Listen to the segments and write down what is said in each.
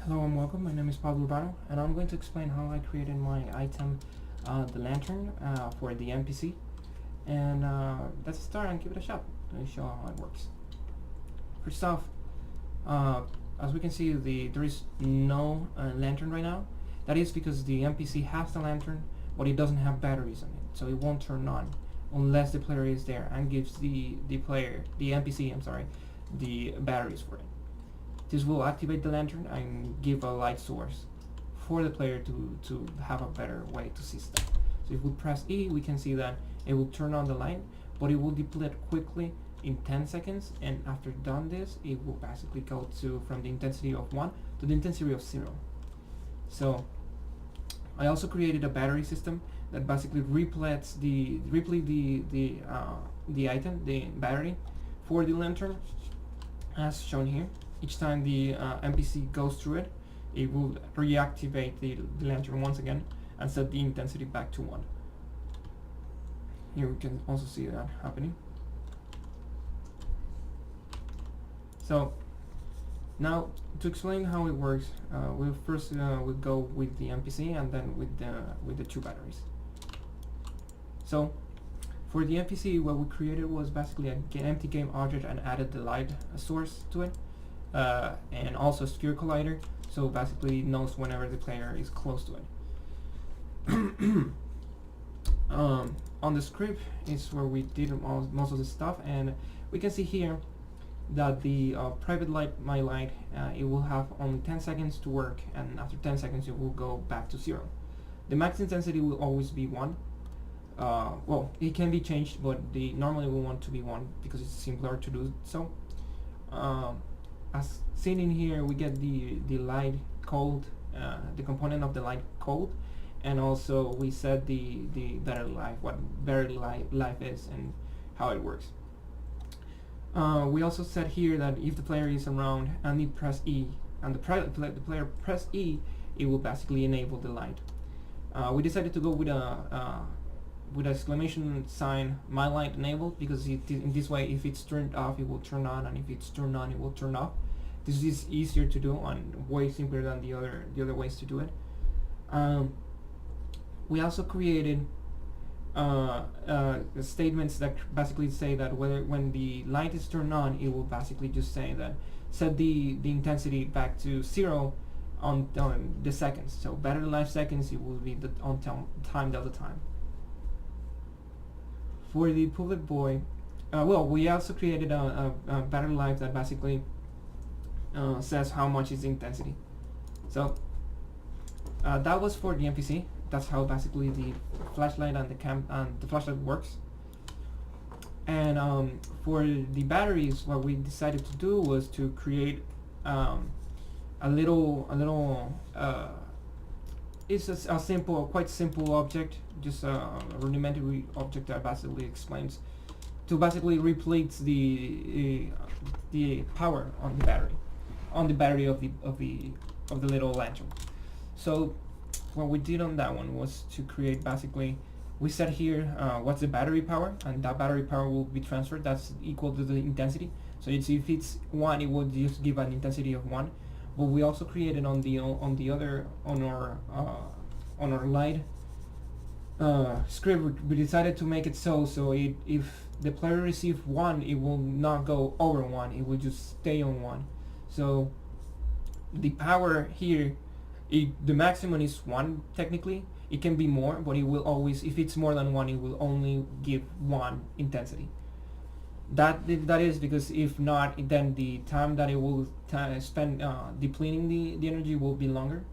Hello and welcome, my name is Pablo Urbano and I'm going to explain how I created my item, the lantern, for the NPC. And let's start and give it a shot. Let me show how it works. First off, as we can see, there is no lantern right now. That is because the NPC has the lantern, but it doesn't have batteries on it, so it won't turn on unless the player is there and gives the NPC, the batteries for it. This will activate the lantern and give a light source for the player to have a better way to see stuff. So if we press E, we can see that it will turn on the light, but it will deplete quickly in 10 seconds, and after done this, it will basically go from the intensity of 1 to the intensity of 0. So I also created a battery system that basically repletes the item, the battery, for the lantern, as shown here. Each time the NPC goes through it, it will reactivate the lantern once again and set the intensity back to 1. Here we can also see that happening. So now to explain how it works, we'll first we'll go with the NPC and then with the 2 batteries. So for the NPC, what we created was basically an empty game object and added the light source to it. And also a sphere collider, so basically it knows whenever the player is close to it. On the script is where we did most of the stuff, and we can see here that the private light, my light, it will have only 10 seconds to work, and after 10 seconds it will go back to 0. The max intensity will always be 1. Well, it can be changed, but normally we want to be 1 because it's simpler to do so. As seen in here, we get the light cold, the component of the light cold, and also we set the battery life, what battery life is and how it works. We also set here that if the player is around and they press E and the player press E, it will basically enable the light. We decided to go with with exclamation sign, my light enabled, because in this way, if it's turned off, it will turn on, and if it's turned on, it will turn off. This is easier to do and way simpler than the other ways to do it. We also created statements that basically say that when the light is turned on, it will basically just say that set the intensity back to 0 on the seconds. So battery life seconds, it will be the on time delta time. For the public void, well, we also created a battery life that basically says how much is the intensity. So that was for the NPC. That's how basically the flashlight and the flashlight works. And for the batteries, what we decided to do was to create a little it's a simple, quite simple object, just a rudimentary object that basically explains to basically replete the power on the battery of the little lantern. So what we did on that one was to create, basically we set here what's the battery power, and that battery power will be transferred. That's equal to the intensity. So if it's 1, it will just give an intensity of 1. But we also created on our light script, we decided to make it so if the player receives 1, it will not go over 1, it will just stay on 1. So the power here, the maximum is 1 technically. It can be more, but it will always, if it's more than 1, it will only give 1 intensity. That is because if not, then the time that it will spend depleting the energy will be longer,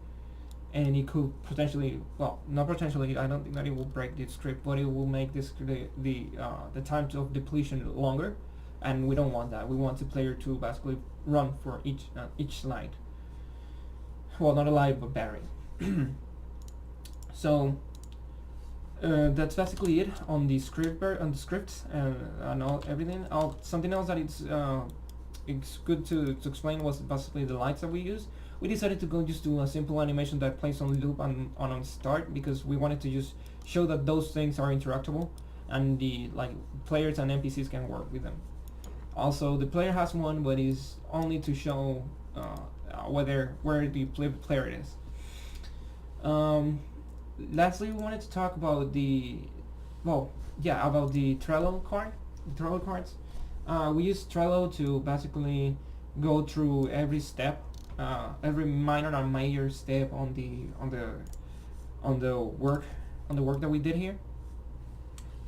and it could potentially, well, not potentially, I don't think that it will break the script, but it will make this the time of depletion longer, and we don't want that. We want the player to basically run for each light. Well, not a light, but battery. So that's basically it on the scripts and everything. Something else that it's good to explain was basically the lights that we use. We decided to just do a simple animation that plays on loop on start, because we wanted to just show that those things are interactable and the players and NPCs can work with them. Also, the player has one, but is only to show where the player is. Lastly, we wanted to talk about about the Trello cards. We use Trello to basically go through every step, every minor and major step on the work that we did here.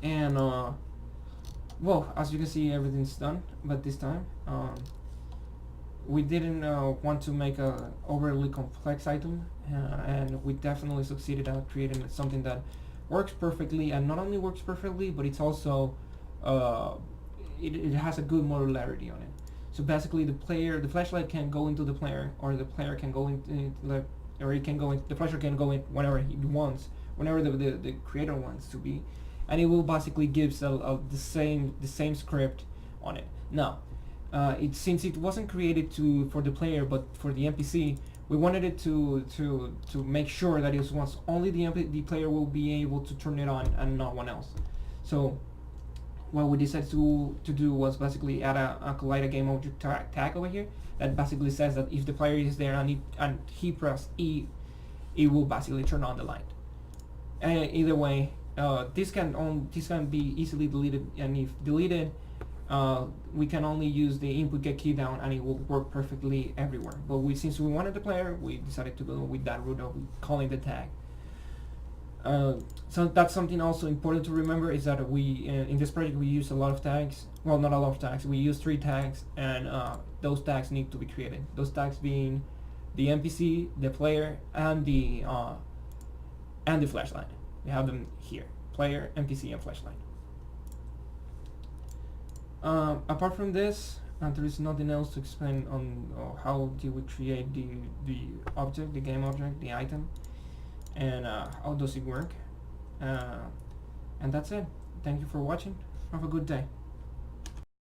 And as you can see, everything's done. But this time, we didn't want to make a overly complex item, and we definitely succeeded at creating something that works perfectly, and not only works perfectly, but it's also it has a good modularity on it. So basically, the flashlight can go into the player, or the player can go into the flashlight can go in whenever he wants, whenever the creator wants to be, and it will basically gives the same script on it. Now, since it wasn't created for the player but for the NPC, we wanted it to make sure that it was only the player will be able to turn it on and not one else. So what we decided to do was basically add a collider game object tag over here that basically says that if the player is there and he press E, it will basically turn on the light. And either way, this can be easily deleted, and if deleted, we can only use the input get key down and it will work perfectly everywhere. But since we wanted the player, we decided to go with that route of calling the tag. So that's something also important to remember, is that we in this project we use a lot of tags. Well, not a lot of tags. We use 3 tags, and those tags need to be created. Those tags being the NPC, the player, and the flashlight. We have them here: player, NPC, and flashlight. Apart from this, there is nothing else to explain on how do we create the object, the game object, the item, and how does it work. And that's it. Thank you for watching. Have a good day.